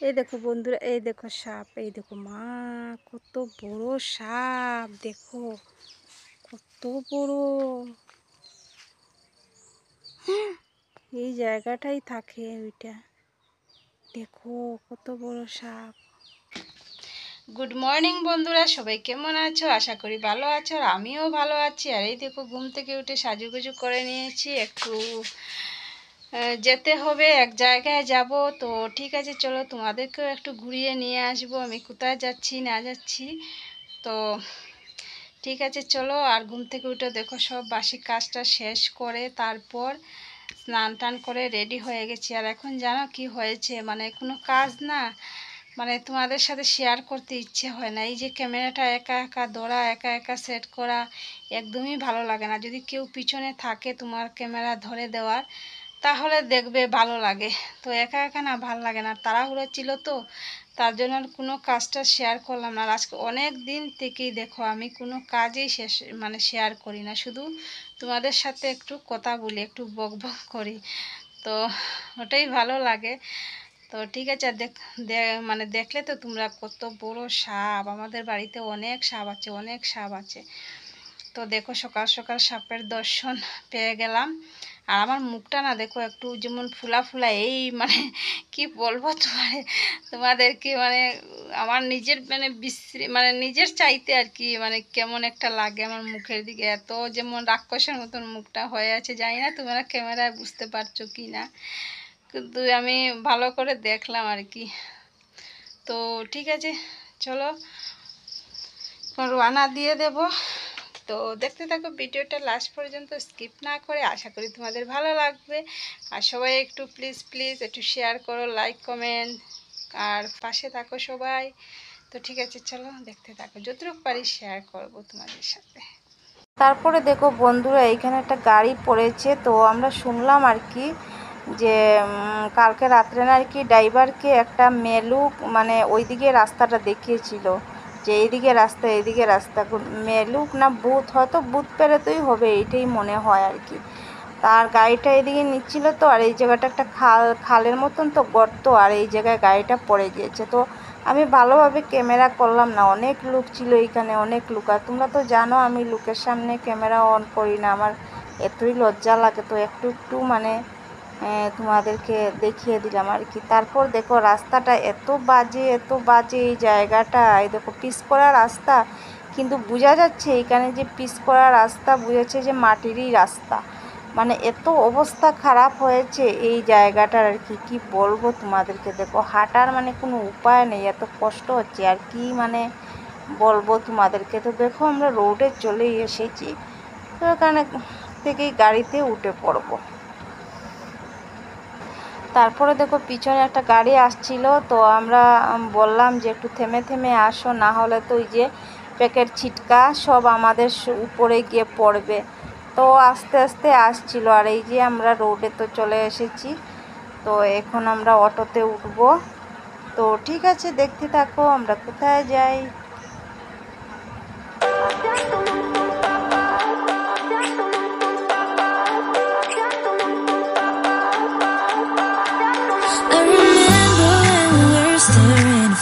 এই দেখো বন্ধুরা, এই দেখো সাপ, এই দেখো মা, কত বড় সাপ, দেখো কত বড়। এই জায়গাটাই থাকে ওইটা, দেখো কত বড় সাপ। গুড মর্নিং বন্ধুরা, সবাই কেমন আছো? আশা করি ভালো আছো, আর আমিও ভালো আছি। আর এই দেখো ঘুম থেকে উঠে সাজুগুজু করে নিয়েছি, একটু যেতে হবে, এক জায়গায় যাব। তো ঠিক আছে, চলো তোমাদেরকেও একটু ঘুরিয়ে নিয়ে আসবো আমি কোথায় যাচ্ছি না যাচ্ছি। তো ঠিক আছে চলো। আর ঘুম থেকে উঠে দেখো সব বাসি কাজটা শেষ করে তারপর স্নান টান করে রেডি হয়ে গেছি। আর এখন জানো কি হয়েছে, মানে কোনো কাজ না, মানে তোমাদের সাথে শেয়ার করতে ইচ্ছে হয় না। এই যে ক্যামেরাটা একা একা ধরা, একা একা সেট করা একদমই ভালো লাগে না। যদি কেউ পিছনে থাকে তোমার ক্যামেরা ধরে দেওয়ার, তাহলে দেখবে ভালো লাগে। তো একা একা না ভালো লাগে না, তাড়াহুড়ো ছিল তো, তার জন্য আর কোনো কাজটা শেয়ার করলাম না। আর আজকে অনেক দিন থেকেই দেখো আমি কোনো কাজই শেয়ার করি না, শুধু তোমাদের সাথে একটু কথা বলি, একটু বক বক করি, তো ওটাই ভালো লাগে। তো ঠিক আছে, দেখলে তো তোমরা কত বড় সাপ। আমাদের বাড়িতে অনেক সাপ আছে, অনেক সাপ আছে। তো দেখো সকাল সকাল সাপের দর্শন পেয়ে গেলাম। আর আমার মুখটা না দেখো একটু যেমন ফুলা ফুলা, এই মানে কি বলবো তোমাদেরকে, মানে আমার নিজের নিজের চাইতে আর কি, মানে কেমন একটা লাগে আমার মুখের দিকে, এত যেমন রাক্ষসের মতন মুখটা হয়ে আছে। জানি না তোমরা ক্যামেরায় বুঝতে পারছো কি না, কিন্তু আমি ভালো করে দেখলাম আর কি। তো ঠিক আছে চলো, রান্না দিয়ে দেব। তো দেখতে থাকো ভিডিওটা লাস্ট পর্যন্ত, স্কিপ না করে। আশা করি তোমাদের ভালো লাগবে। আর সবাই একটু প্লিজ প্লিজ একটু শেয়ার করো, লাইক কমেন্ট, আর পাশে থাকো সবাই। তো ঠিক আছে চলো দেখতে থাকো, যতটুকু পারি শেয়ার করব তোমাদের সাথে। তারপরে দেখো বন্ধুরা, এইখানে একটা গাড়ি পড়েছে। তো আমরা শুনলাম আর কি যে কালকে রাত্রে না আর কি ড্রাইভারকে একটা মেলুক মানে ওইদিকে রাস্তাটা দেখিয়েছিল, যে এইদিকে রাস্তা মেলুক না বুথ, হয়তো বুথ পেরোতেই হবে, এইটাই মনে হয় আর কি। তার গাড়িটা এদিকে নিচ্ছিল তো, আর এই জায়গাটা একটা খালের মতন তো গর্ত, আর এই জায়গায় গাড়িটা পড়ে গিয়েছে। তো আমি ভালোভাবে ক্যামেরা করলাম না, অনেক লোক ছিল এইখানে, অনেক লোক। আর তোমরা তো জানো আমি লোকের সামনে ক্যামেরা অন করি না, আমার এতই লজ্জা লাগে। তো একটু একটু মানে তোমাদেরকে দেখিয়ে দিলাম আর কি। তারপর দেখো রাস্তাটা এত বাজে এই জায়গাটা, এই দেখো পিচ করা রাস্তা, কিন্তু বোঝা যাচ্ছে এইখানে যে পিচ করা রাস্তা, বুঝেছে যে মাটিরই রাস্তা, মানে এত অবস্থা খারাপ হয়েছে এই জায়গাটার আর কি, কি বলবো তোমাদেরকে। দেখো হাঁটার মানে কোনো উপায় নেই, এত কষ্ট হচ্ছে আর কি, মানে বলবো তোমাদেরকে। তো দেখো আমরা রোডে চলে এসেছি, তো এখানে থেকেই গাড়িতে উঠে পড়বো। তারপরে দেখো পিছনে একটা গাড়ি আসছিল, তো আমরা বললাম যে একটু থেমে থেমে আসো, না হলে তো ওই যে প্যাকেট ছিটকা সব আমাদের উপরে গিয়ে পড়বে। তো আস্তে আস্তে আসছিল, আর এই যে আমরা রোডে তো চলে এসেছি। তো এখন আমরা অটোতে উঠবো। তো ঠিক আছে দেখতে থাকো আমরা কোথায় যাই।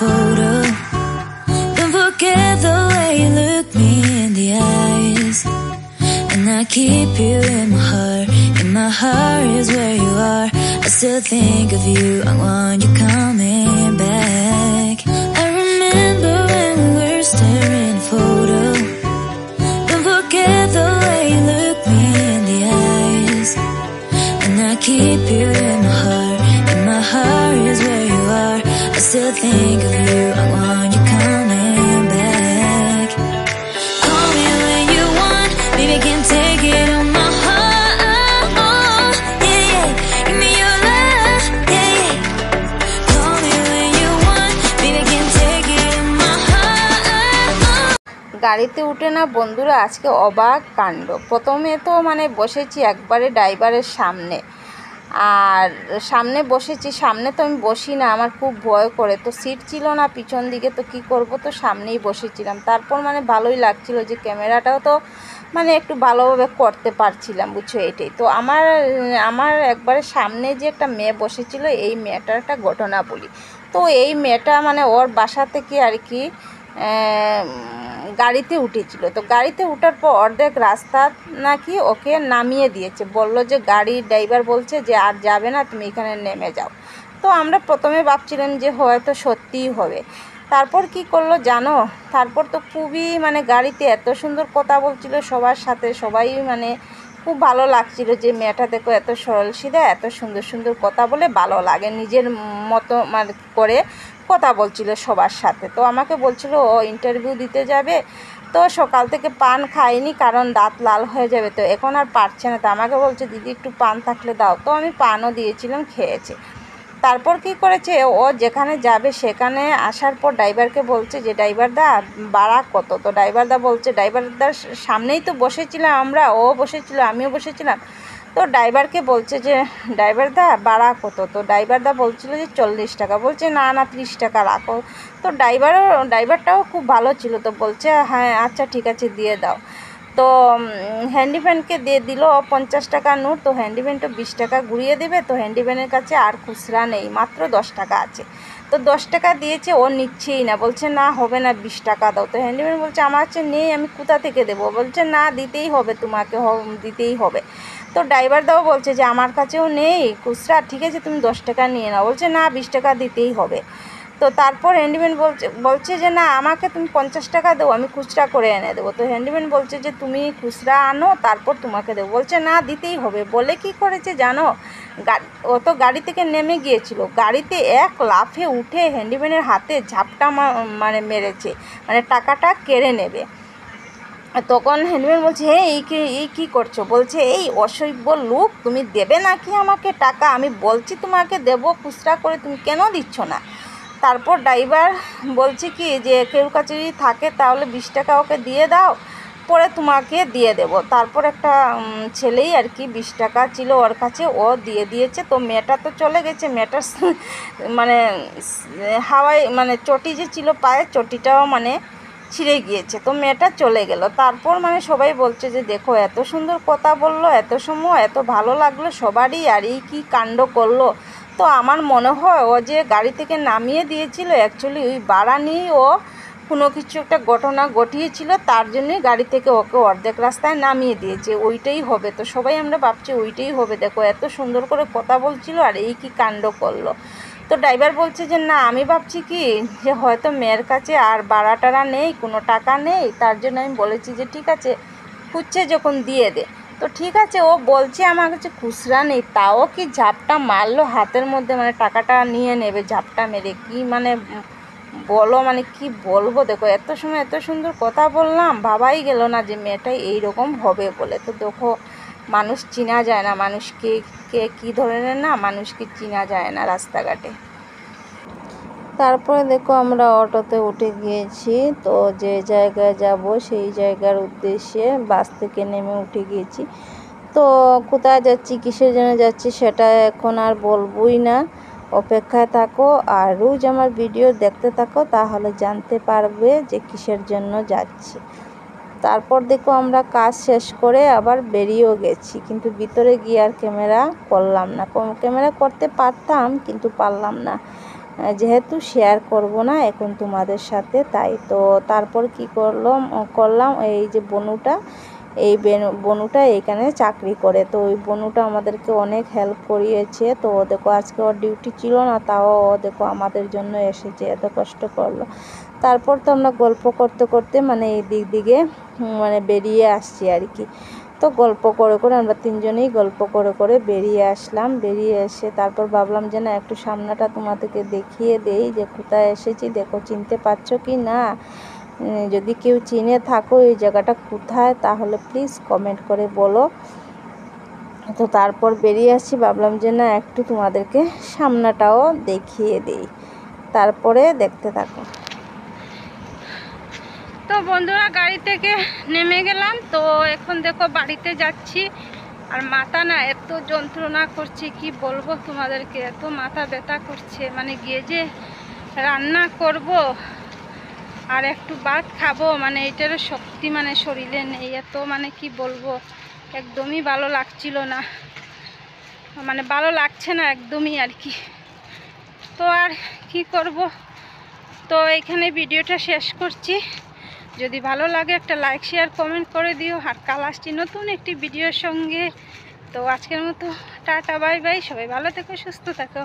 Photo. Don't forget the way you look me in the eyes, and I keep you in my heart. In my heart is where you are. I still think of you. I want you coming back. I remember when we were staring photo. Don't forget the way you look me in the eyes, and I keep you in my heart. In my heart is where you are. I still think of you, I want you coming back. Call me when you want, baby I can't take it on my heart. Yeah, yeah, give me your love, yeah, yeah. Call me when you want, baby I can't take it on my heart. গাড়িতে উঠে না বন্ধুরা আজকে অবাক কাণ্ড। প্রথমে তো মানে বসেছি একবারে ড্রাইভারের সামনে, আর সামনে বসেছি, সামনে তো আমি বসি না, আমার খুব ভয় করে, তো সিট ছিল না পিছন দিকে, তো কি করব, তো সামনেই বসেছিলাম। তারপর মানে ভালোই লাগছিল যে ক্যামেরাটাও তো মানে একটু ভালোভাবে করতে পারছিলাম, বুঝছো, এটাই তো। আমার একবারে সামনে যে একটা মেয়ে বসেছিল, এই মেয়েটার একটা ঘটনা বলি। তো এই মেয়েটা মানে ওর বাসা থেকে আর কি গাড়িতে উঠেছিল। তো গাড়িতে ওঠার পর অর্ধেক রাস্তা নাকি ওকে নামিয়ে দিয়েছে, বলল যে গাড়ির ড্রাইভার বলছে যে আর যাবে না, তুমি এখানে নেমে যাও। তো আমরা প্রথমে ভাবছিলাম যে হয়তো সত্যিই হবে। তারপর কি করলো জানো, তারপর তো খুবই মানে গাড়িতে এত সুন্দর কথা বলছিল সবার সাথে, সবাই মানে খুব ভালো লাগছিল যে মেয়েটা দেখো এত সরল সিধা, এত সুন্দর সুন্দর কথা বলে, ভালো লাগে, নিজের মতো মানে করে কথা বলছিল সবার সাথে। তো আমাকে বলছিল ও ইন্টারভিউ দিতে যাবে, তো সকাল থেকে পান খাইনি কারণ দাঁত লাল হয়ে যাবে, তো এখন আর পারছে না। তো আমাকে বলছে দিদি একটু পান থাকলে দাও, তো আমি পানও দিয়েছিলাম, খেয়েছে। তারপর কি করেছে, ও যেখানে যাবে সেখানে আসার পর ড্রাইভারকে বলছে যে ড্রাইভার দা ভাড়া কত। তো ড্রাইভার দা বলছে, ড্রাইভারদার সামনেই তো বসেছিলাম আমরা, ও বসেছিল, আমিও বসেছিলাম। তো ড্রাইভারকে বলছে যে ড্রাইভার দা ভাড়া কত। তো ড্রাইভার দা বলছিল যে 40 টাকা, বলছে না না 30 টাকা রাখো। তো ড্রাইভারটাও খুব ভালো ছিল, তো বলছে হ্যাঁ আচ্ছা ঠিক আছে দিয়ে দাও। তো হ্যান্ডিম্যানকে দিয়ে দিল 50 টাকা নোট। তো হ্যান্ডিম্যান তো 20 টাকা ঘুরিয়ে দেবে, তো হ্যান্ডিম্যানের কাছে আর খুচরা নেই, মাত্র 10 টাকা আছে। তো 10 টাকা দিয়েছে, ও নিচ্ছেই না, বলছে না হবে না, 20 টাকা দাও। তো হ্যান্ডিম্যান বলছে আমার কাছে নেই, আমি কোথা থেকে দেবো, বলছে না দিতেই হবে, তোমাকে দিতেই হবে। তো ড্রাইভারদাও বলছে যে আমার কাছেও নেই খুচরা, ঠিক আছে তুমি 10 টাকা নিয়ে নাও, বলছে না 20 টাকা দিতেই হবে। তো তারপর হ্যান্ডিম্যান বলছে যে না আমাকে তুমি 50 টাকা দেবো, আমি খুচরা করে এনে দেবো। তো হ্যান্ডিম্যান বলছে যে তুমি খুচরা আনো তারপর তোমাকে দেবো, বলছে না দিতেই হবে। বলে কি করেছে জানো, ও তো গাড়ি থেকে নেমে গিয়েছিল, গাড়িতে এক লাফে উঠে হ্যান্ডিম্যানের হাতে ঝাপটা মানে মেরেছে, মানে টাকাটা কেড়ে নেবে। তখন হ্যান্ডম্যান বলছে হে এই কী করছো, বলছে এই অসভ্য লোক, তুমি দেবে নাকি আমাকে টাকা, আমি বলছি তোমাকে দেবো খুচরা করে, তুমি কেন দিচ্ছ না। তারপর ড্রাইভার বলছে কি যে কেউ কাছে যদি থাকে তাহলে 20 টাকা ওকে দিয়ে দাও, পরে তোমাকে দিয়ে দেব। তারপর একটা ছেলেই আর কি 20 টাকা ছিল ওর কাছে, ও দিয়ে দিয়েছে। তো মেয়েটা তো চলে গেছে, মেয়েটার মানে হাওয়ায় মানে চটি যে ছিল পায়ের চটিটাও মানে ছিঁড়ে গিয়েছে, তো মেয়েটা চলে গেল। তারপর মানে সবাই বলছে যে দেখো এত সুন্দর কথা বললো, এত সময় এত ভালো লাগলো সবারই, আর এই কী কাণ্ড করলো। তো আমার মনে হয় ও যে গাড়ি থেকে নামিয়ে দিয়েছিল, অ্যাকচুয়ালি ওই ভাড়া নিয়েই ও কোনো কিছু একটা ঘটনা ঘটিয়েছিল, তার জন্যই গাড়ি থেকে ওকে অর্ধেক রাস্তায় নামিয়ে দিয়েছে, ওইটাই হবে। তো সবাই আমরা ভাবছি ওইটাই হবে, দেখো এত সুন্দর করে কথা বলছিল আর এই কী কাণ্ড করলো। তো ড্রাইভার বলছে যে না আমি ভাবছি কি যে হয়তো মেয়ের কাছে আর ভাড়া টাড়া নেই, কোনো টাকা নেই, তার জন্য আমি বলেছি যে ঠিক আছে খুঁজছে যখন দিয়ে দে। তো ঠিক আছে, ও বলছে আমার কাছে খুচরা নেই, তাও কি ঝাপটা মারলো হাতের মধ্যে, মানে টাকাটা নিয়ে নেবে ঝাপটা মেরে, কি মানে বলো, মানে কি বলবো, দেখো এত সময় এত সুন্দর কথা বললাম, ভাবাই গেল না যে মেয়েটাই এইরকম হবে বলে। তো দেখো মানুষ চেনা যায় না, মানুষকে কে কী ধরনের, না মানুষকে চেনা যায় না রাস্তাঘাটে। তারপরে দেখো আমরা অটোতে উঠে গিয়েছি, তো যে জায়গায় যাব সেই জায়গার উদ্দেশ্যে বাস থেকে নেমে উঠে গিয়েছি। তো কোথায় যাচ্ছি কিসের জন্য যাচ্ছি সেটা এখন আর বলবই না, অপেক্ষায় থাকো আর রোজ আমার ভিডিও দেখতে থাকো, তাহলে জানতে পারবে যে কিসের জন্য যাচ্ছি। তারপর দেখো আমরা কাজ শেষ করে আবার বেরিয়েও গেছি, কিন্তু ভিতরে গিয়ে আর ক্যামেরা করলাম না, ক্যামেরা করতে পারতাম কিন্তু পারলাম না, যেহেতু শেয়ার করব না এখন তোমাদের সাথে, তাই। তো তারপর কি করলাম এই যে বনুটা এইখানে চাকরি করে, তো ওই বনুটা আমাদেরকে অনেক হেল্প করিয়েছে। তো দেখো আজকে ওর ডিউটি ছিল না, তাও দেখো আমাদের জন্য এসেছে, এত কষ্ট করলো। তারপর তো আমরা গল্প করতে করতে মানে এই দিকে মানে বেরিয়ে আসছি আর কি। তো গল্প করে করে আমরা তিনজনেই গল্প করে করে বেরিয়ে আসলাম, বেরিয়ে এসে তারপর ভাবলাম যে না একটু সামনাটা তোমাদেরকে দেখিয়ে দেই যে কোথায় এসেছি, দেখো চিনতে পারছো কি না, যদি কেউ চিনে থাকো এই জায়গাটা কোথায় তাহলে প্লিজ কমেন্ট করে বলো। তো তারপর বেরিয়ে আসছি, ভাবলাম যে না একটু তোমাদেরকে সামনাটাও দেখিয়ে দেই, তারপরে দেখতে থাকো। তো বন্ধুরা গাড়ি থেকে নেমে গেলাম, তো এখন দেখো বাড়িতে যাচ্ছি। আর মাথা না এত যন্ত্রণা করছে, কি বলবো তোমাদেরকে, এত মাথা ব্যথা করছে। মানে গিয়ে যে রান্না করব আর একটু ভাত খাবো, মানে এটারও শক্তি মানে শরীরে নেই। এত মানে কি বলবো, একদমই ভালো লাগছিল না, মানে ভালো লাগছে না একদমই আর কি। তো আর কি করব, তো এখানে ভিডিওটা শেষ করছি। যদি ভালো লাগে একটা লাইক শেয়ার কমেন্ট করে দিও। আর কাল আসছি নতুন একটি ভিডিওর সঙ্গে। তো আজকের মতো টাটা বাই বাই, সবাই ভালো থেকো সুস্থ থাকো।